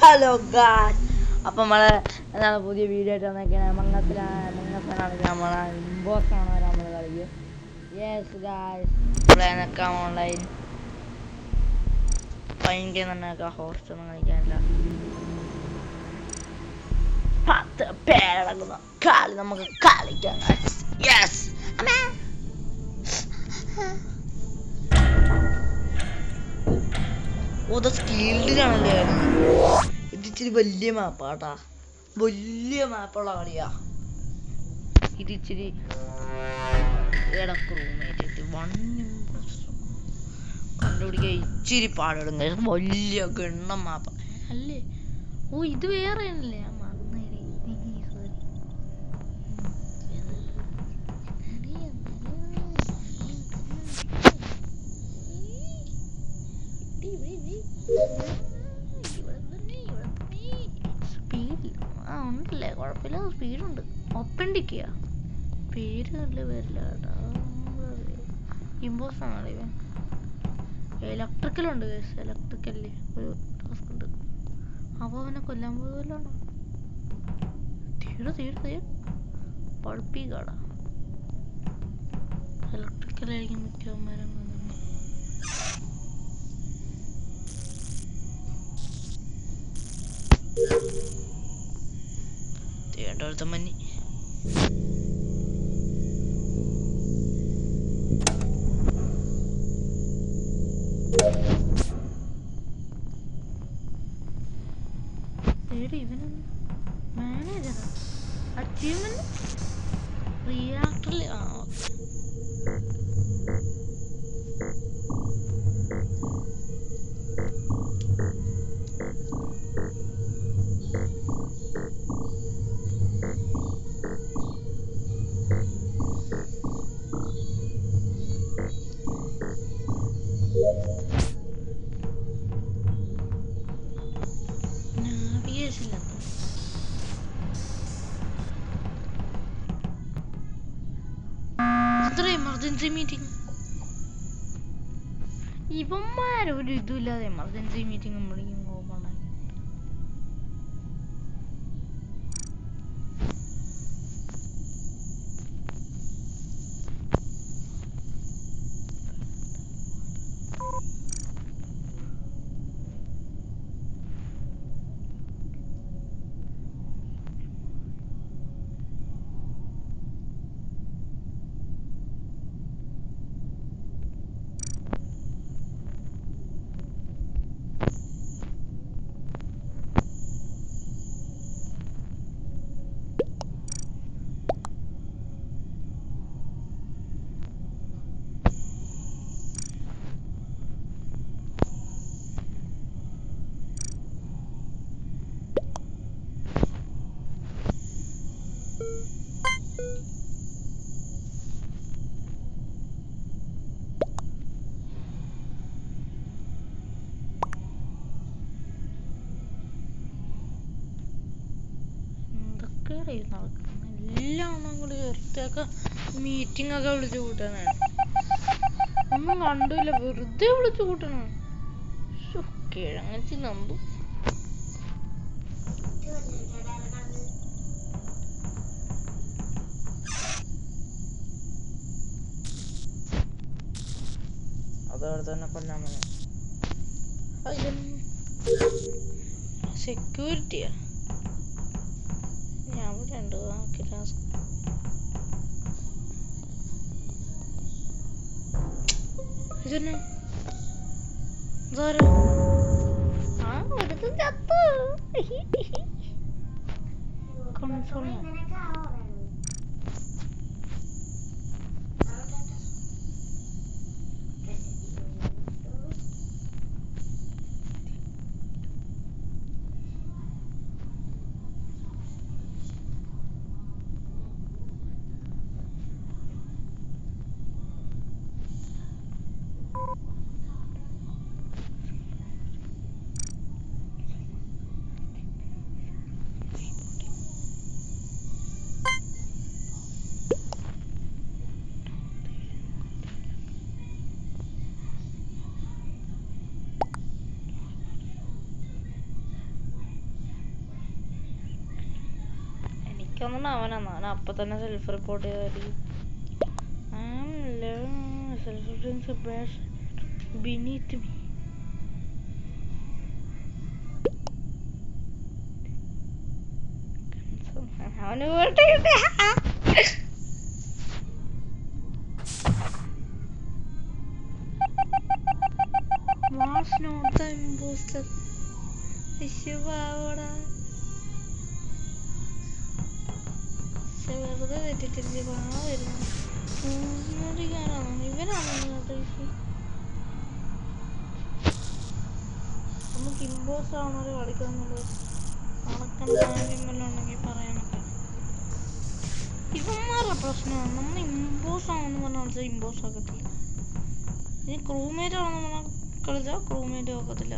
Hello guys, അപ്പം നമ്മളെ എന്താണ് പുതിയ വീഡിയോ ആയിട്ട് വന്നേക്കുന്നത്. മങ്ങത്തിനാണെങ്കിൽ നമ്മളെ ഇമ്പോസാണ് നമ്മൾ കളിക്കുക. യെസ് ഗായ്സ്, ഇവിടെ നിൽക്കാം ഓൺലൈൻ ഭയങ്കര തന്നെ ഹോസ്റ്റ് ഒന്നും കളിക്കാനില്ല. 10 പേരടങ്ങുന്ന കളി നമുക്ക് കളിക്കാം. യെസ് ഓരോ സ്കീൽഡിലാണല്ലേ കളി. ഇതിച്ചിരി വലിയ മാപ്പാട്ടാ, വലിയ മാപ്പുള്ള കളിയാ. ഇതിച്ചിരി ഇടക്ക് റൂമേറ്റ് കണ്ടുപിടിക്കാൻ ഇച്ചിരി പാടും. വലിയ ഗണ്ണം മാപ്പ അല്ലേ. ഓ ഇത് വേറെ അല്ലേ, ഞാൻ ഉണ്ടല്ലേ, കുഴപ്പമില്ല, സ്പീഡുണ്ട്. ഒപ്പണ്ടിക്കുക പേര് നല്ല പേരില്ല കേട്ടോ. ഇമ്പോസാണ് ഇവൻ. ഇലക്ട്രിക്കലുണ്ട്, ഇലക്ട്രിക്കലില് ഒരു ടാസ്ക് ഉണ്ട്. അപ്പോൾ അവനെ കൊല്ലാൻ പോകല്ലോ. തീർ കുഴപ്പിക്കാടാ. ഇലക്ട്രിക്കലായിരിക്കും മിക്കവന്മാരും തേണ്ടടുത്ത മഞ്ഞി. ഇവന് മാനേജറാ. അച്ചീവ്മെന്റ് റിയാക്ടറിൽ എമർജൻസി മീറ്റിംഗ്. ഇവന്മാരൊരു ഇതുമില്ലാതെ എമർജൻസി മീറ്റിംഗ് വിളിക്കും. എല്ലാം കൂടി വെറുതെയൊക്കെ മീറ്റിംഗ് ഒക്കെ വിളിച്ചു കൂട്ടണേ. ഒന്നും കണ്ടില്ല, വെറുതെ വിളിച്ചു കൂട്ടണ. കിഴങ്ങച്ചി നമ്പു. അതവിടെ തന്നെ കൊല്ലാൻ മതി. സെക്യൂരിറ്റിയാ. അവിടെ ഉണ്ട് ടാസ്ക്. ഇതന്നെ ഒരുത്തും ചത്തു. കൺഫേം എനിക്കൊന്നും അവനാണ്, അവൻ അപ്പൊ തന്നെ സെൽഫ് റിപ്പോർട്ട് ചെയ്തായിരിക്കും. beneath me. അവന് പോട്ടെ. Was not the imposter. വിഷുവാവോടാ. വെറുതെ തെറ്റിട്ടിരിച്ച് പാവായിരുന്നു. നമുക്ക് ഇമ്പോസ് ആവണവരെ കളിക്കുന്നുണ്ട്. ഉണ്ടെങ്കിൽ പറയാനൊക്കെ ഇവന്മാരുടെ പ്രശ്നമാണ്. നമ്മൾ ഇമ്പോസ് ആണെന്ന് പറഞ്ഞാൽ ഇമ്പോസ് ആക്കത്തില്ല. ഇനി ക്രൂമേറ്റ് ആണെന്ന് പറഞ്ഞാൽ കളിച്ചാൽ ക്രൂമേറ്റ് ആക്കത്തില്ല.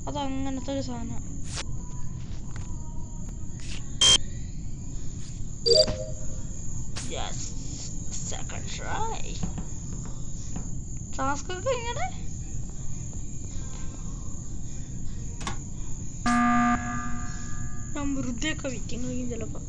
അത് അങ്ങനത്തെ ഒരു സാധനം. ടാസ്ക് ഒക്കെ ഇങ്ങനെ ഞാൻ വെറുതെ ഒക്കെ വിൽക്കാൻ കഴിയും ചിലപ്പോ.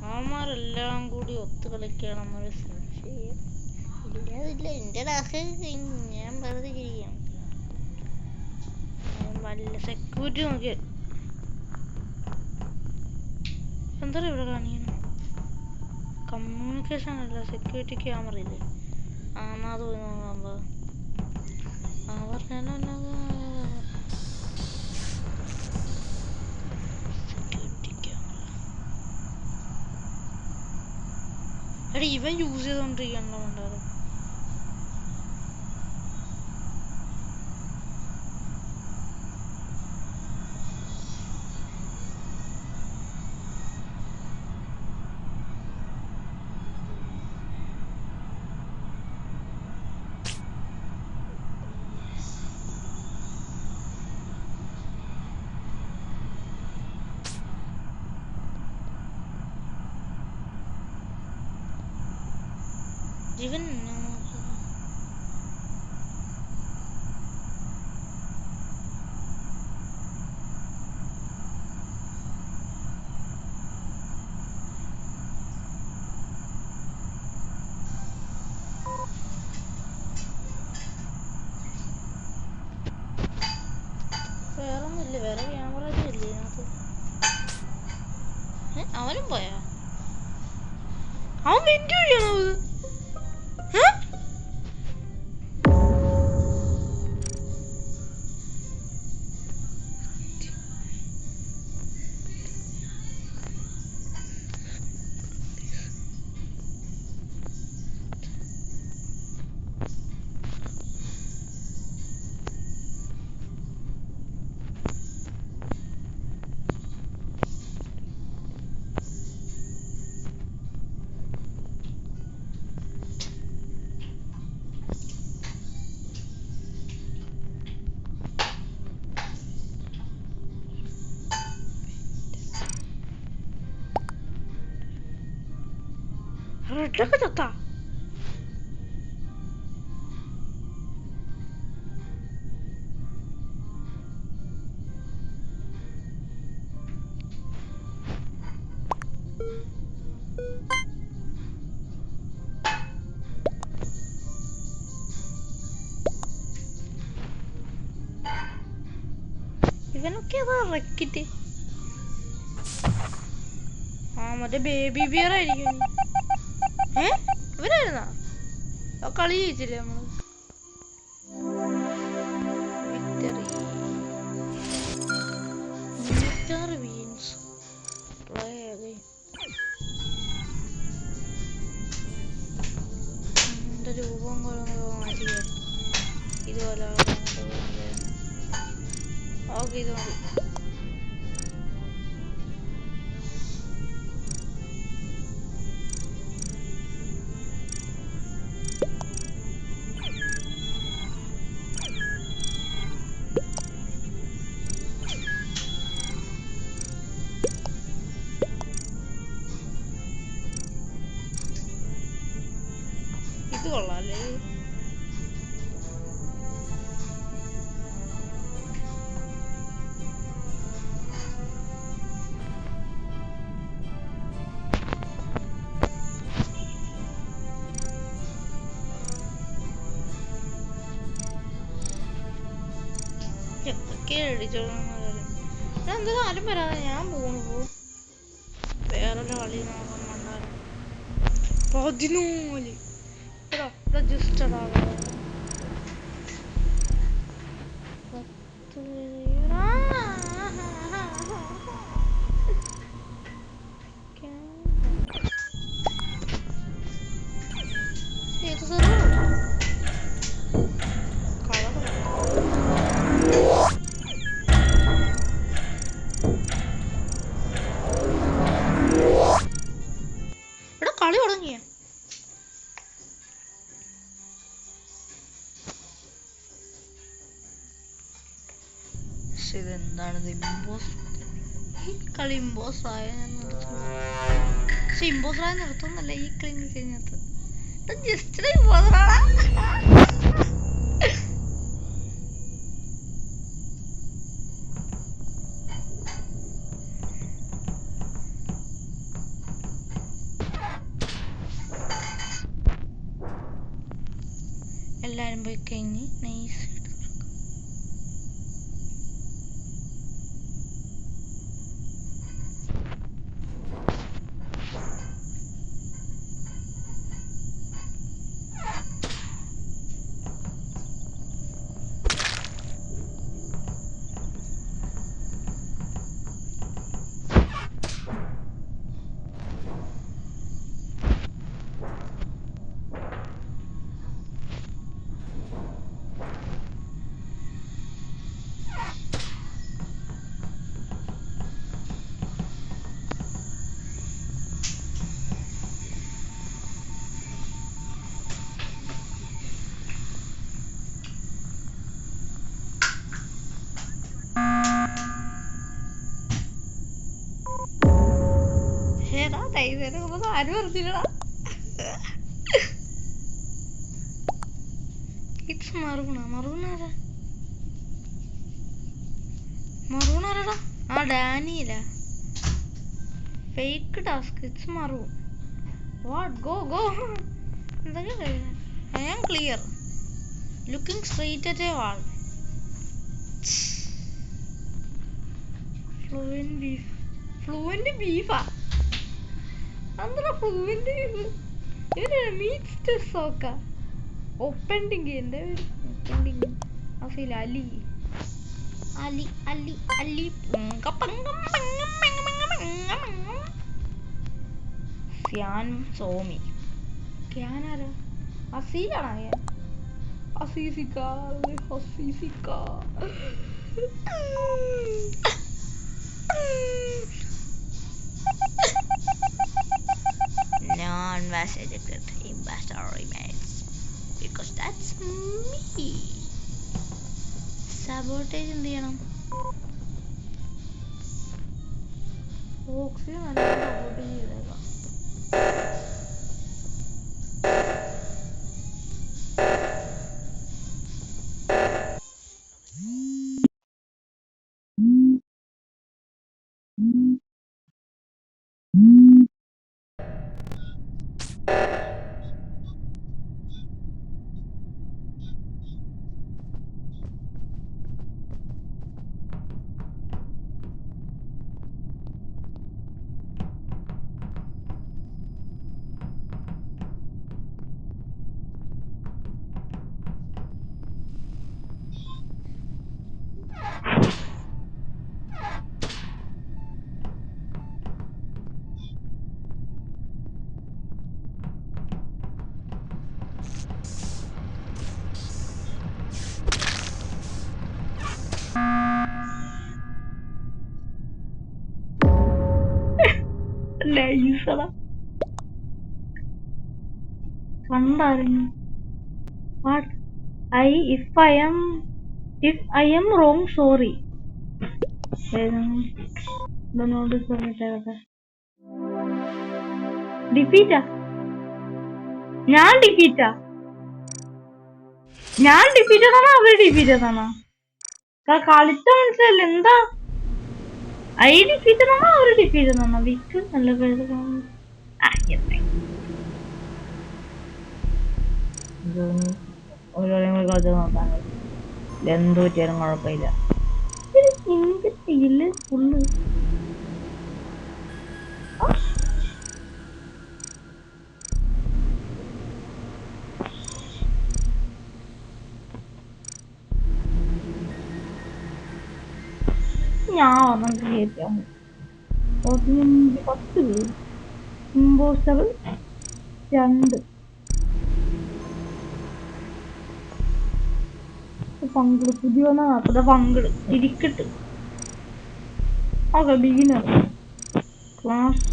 അവന്മാരെല്ലാം കൂടി ഒത്തു കളിക്കണമെന്നൊരു സംശയം. ഇല്ല എന്റെ ഡാക്ക് ഞാൻ വെറുതെ ഇരിക്കാം. വല്ല സെക്യൂരിറ്റി നോക്കിയ എന്താ ഇവിടെ കാണിക്കുന്നു? കമ്മ്യൂണിക്കേഷൻ അല്ല, സെക്യൂരിറ്റി ക്യാമറ ഇല്ലേ? എന്നാ അത് പോയി നോക്കാം. പറഞ്ഞാലോ എടാ ഇവൻ യൂസ് ചെയ്തോണ്ടിരിക്കണോ ഉണ്ടാകും. ഇവൻ വേറൊന്നുമില്ല, വേറെ ക്യാമറ ഇല്ലേ ഇതിനകത്ത്? അവനും പോയാ? അവൻ വെന്റ് വഴിയാണോ അത്? റെഡൊക്കെ ചത്താ. ഇവനൊക്കെ അതാ റെക്കിറ്റ്. ആ മറ്റേ ബേബി ബിയർ ആയിരിക്കും. ഇവനായിരുന്നാ കളി ജയിച്ചില്ലേ നമ്മള്? വിക്ടറി ബീൻസ് എന്റെ രൂപം മാറ്റിയ ഇതുപോലെ ഓക്കെ ഇത് മതി. ഇത് കൊള്ളാല്ലേ? എന്താ ആരും വരാതെ ഞാൻ പോണു. വേറെ കളി നോക്കാൻ വന്നാലും 14 രജിസ്റ്റർ ആകാം. ഏത് സാധനം ഇവിടെ കളി തുടങ്ങിയ? ഇതെന്താണിത്? ഇമ്പോസ് കളി ഇമ്പോസ് ആയ പക്ഷെ ഇമ്പോസ് ആയ നിർത്തുന്നല്ല ഈ കളി കഴിഞ്ഞത്. ജസ്റ്റ് എല്ലാരും പോയി കഴിഞ്ഞ് നൈസ് ആരും അറിഞ്ഞില്ലടാ. ഇറ്റ്സ് മറൂണാരടാ? ആ ഡാനിയില fake task. It's maroon. What? Go എന്തൊക്കെ? I am clear looking straight at a wall. Fluent ബീഫാ? എന്താ ഫ്ലുവന്റ് ബീഫ്? മീറ്റ് സോക്ക ഒപ്പൻഡിങ്. എൻ്റെ ഒപ്പൻഡിങ് Afeel Ali Ali Ali Ali സ്യാൻ Somy. ക്യാനാരാ? അസീലാണോ? ഹസീസിക്ക. Non-message investor remains because that's me. Sabotage എന്ത് ചെയ്യണം? ഓക്സിജൻ നല്ല സപ്പോർട്ട് ചെയ്തേക്കാം. നൈസടാ. കണ്ടായിരുന്നു. What if I am wrong, sorry. ഡിഫീറ്റാ. ഞാൻ ഡിഫീറ്റാ. ഞാൻ ഡിഫീറ്റഡ് ആണോ അവര് ഡിഫീറ്റഡ് ആണോ? കളിച്ച മനസ്സിലല്ല എന്താ ഐ ഡിഫീറ്റഡ് ആണോ അവര് ഡിഫീറ്റഡ് ആണോ? വിക്ക് നല്ല പേര് എന്ത് പറ്റിയാലും കുഴപ്പമില്ല. ഫുള്ള് ഞാൻ ഒന്നും ക്രിയേറ്റ് ചെയ്യാൻ 10 പേര് ഇമ്പോസ്റ്റർ 2 പങ്കിട് പുതിയ നടക്കുന്ന പങ്കിട് ഇരിക്കട്ട്. ഓക്കെ ബിഗിനർ ക്ലാസ്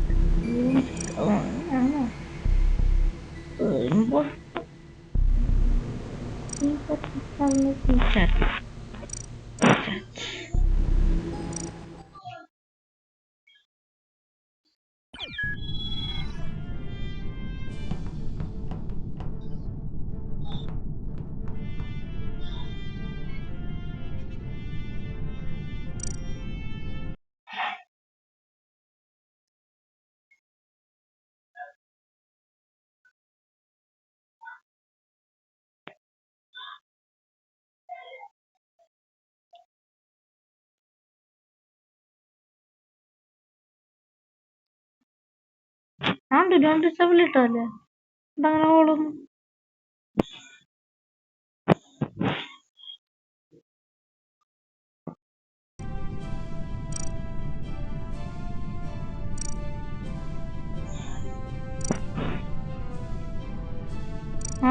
ഞാൻ ഡിസബിൾ ഇട്ടല്ലേ അങ്ങനെ ഓടുന്നു.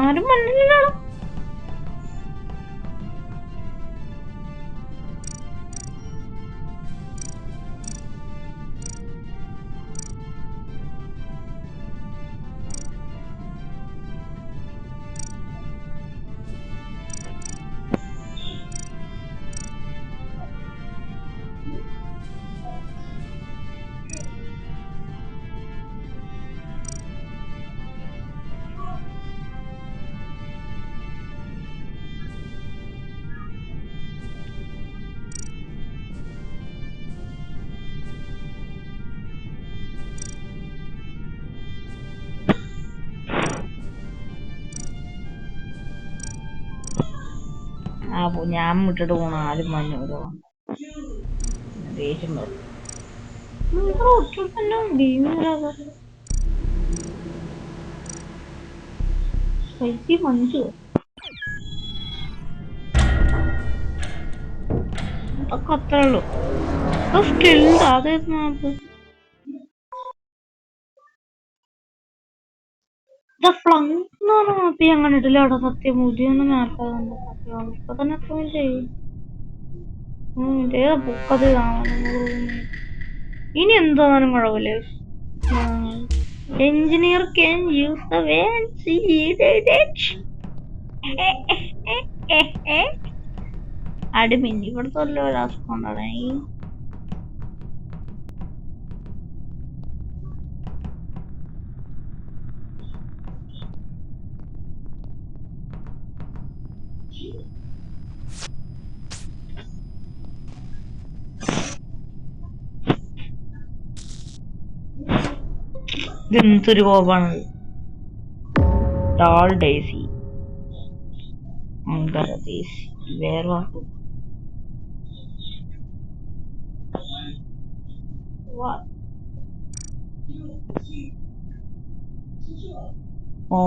ആരും മണ്ണില്ലല്ലോ. ഞാൻ വിട്ടിട്ട് പോണ ആരും മഞ്ഞ ദേഷ്യം വരും. മഞ്ചു അതൊക്കെ അത്രേ ഉള്ളൂ. സ്കിൽഡ് അതായത് ഫ്ലങ്ക് എന്ന് പറഞ്ഞ മാപ്പി അങ്ങനെ ഇട്ടില്ല. അവിടെ സത്യം മുതിയൊന്നും മാപ്പാകുന്നുണ്ട്. സത്യം ഇപ്പൊ തന്നെ ചെയ്യും. ഏതാ പൊക്കത് ഇനി എന്താണെന്നും കുഴപ്പമില്ല. Engineer can use the way and see അടിമിൻ ഇവിടുത്തെ വല്ല രാഷ്ട്രം കൊണ്ടാണ് ഇതെന്തൊരു കോപാണ്. ടാൾ ഡേസി വേറെ ഓ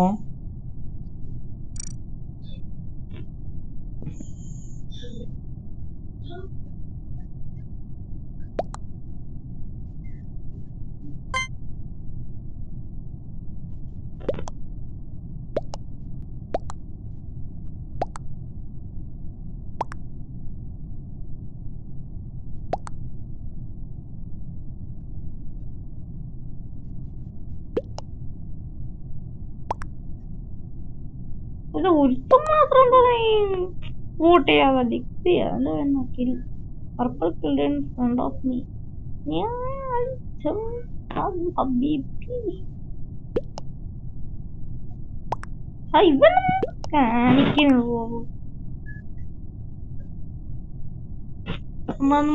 ഇത് ഒരുത്തം മാത്രം വോട്ട് ചെയ്യാതെ ഡിക്റ്റ് ചെയ്യാൻ purple children friend of me ഇവൻ കാണിക്കുന്നു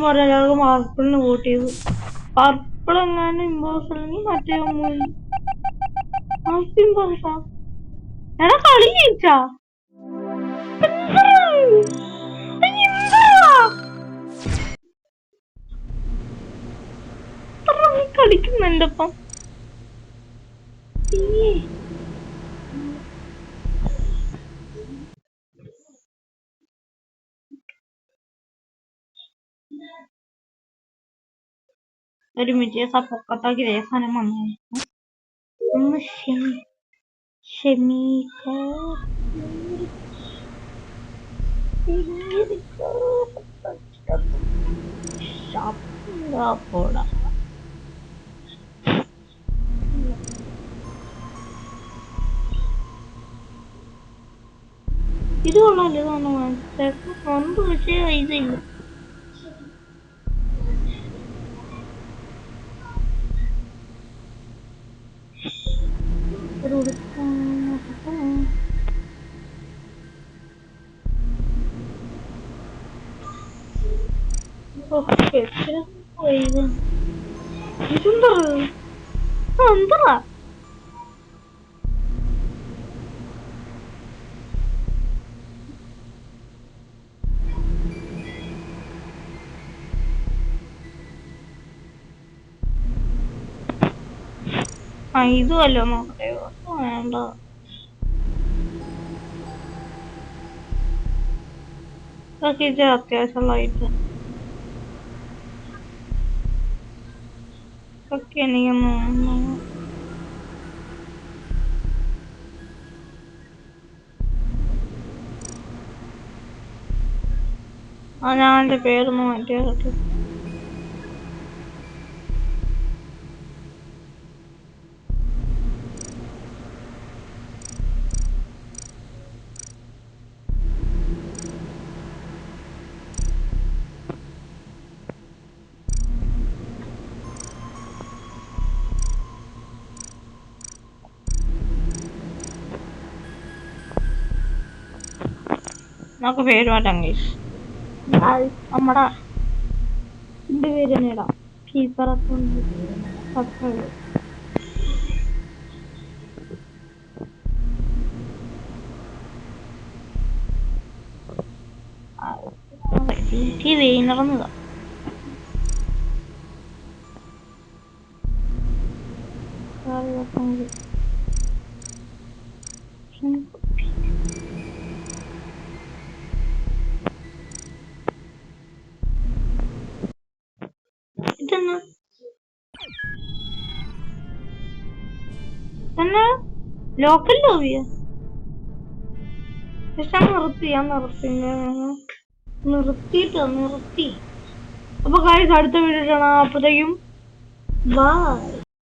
ഒരാൾക്ക് പർപ്പിളിന് വോട്ട് ചെയ്തു. പർപ്പിൾ എങ്ങാനും ഇമ്പോസ് അല്ലെങ്കിൽ മറ്റേ എടാ കളി ജയിച്ചാ കളിക്കുന്നുണ്ടപ്പം. ഒരു മിനിറ്റ് പൊക്കത്താക്കി ദേവസാനം വന്നു ഒന്ന് ക്ഷമിക്കോ പോടാ. ഇത് കൊള്ളാല്ലേ, ഇതാണ് മനസ്സിലാക്കും പക്ഷേ ഇതില്ല. ഇതെന്താ ഇതുമല്ലോ നോക്കട്ടെ. വേണ്ട, ഇതൊക്കെ ഇത് അത്യാവശ്യമുള്ളതായിട്ട് ഒക്കെ എനിക്കൊന്ന് ഞാൻ എൻ്റെ പേരൊന്ന് മാറ്റിയാകട്ടെ. നമുക്ക് പേര് മാറ്റാം ഗൈസ്. നമ്മുടെ എന്റെ പേര് തന്നെ ഇടാം. കീപ്പർ നടന്നതാ. ഇതെന്നാ തന്നെ ലോക്കൽ ലോബിയാ? പക്ഷെ നിർത്തി. അപ്പൊ കാര്യം അടുത്ത വീഡിയോ കാണാം. അപ്പോഴത്തേക്കും ബൈ.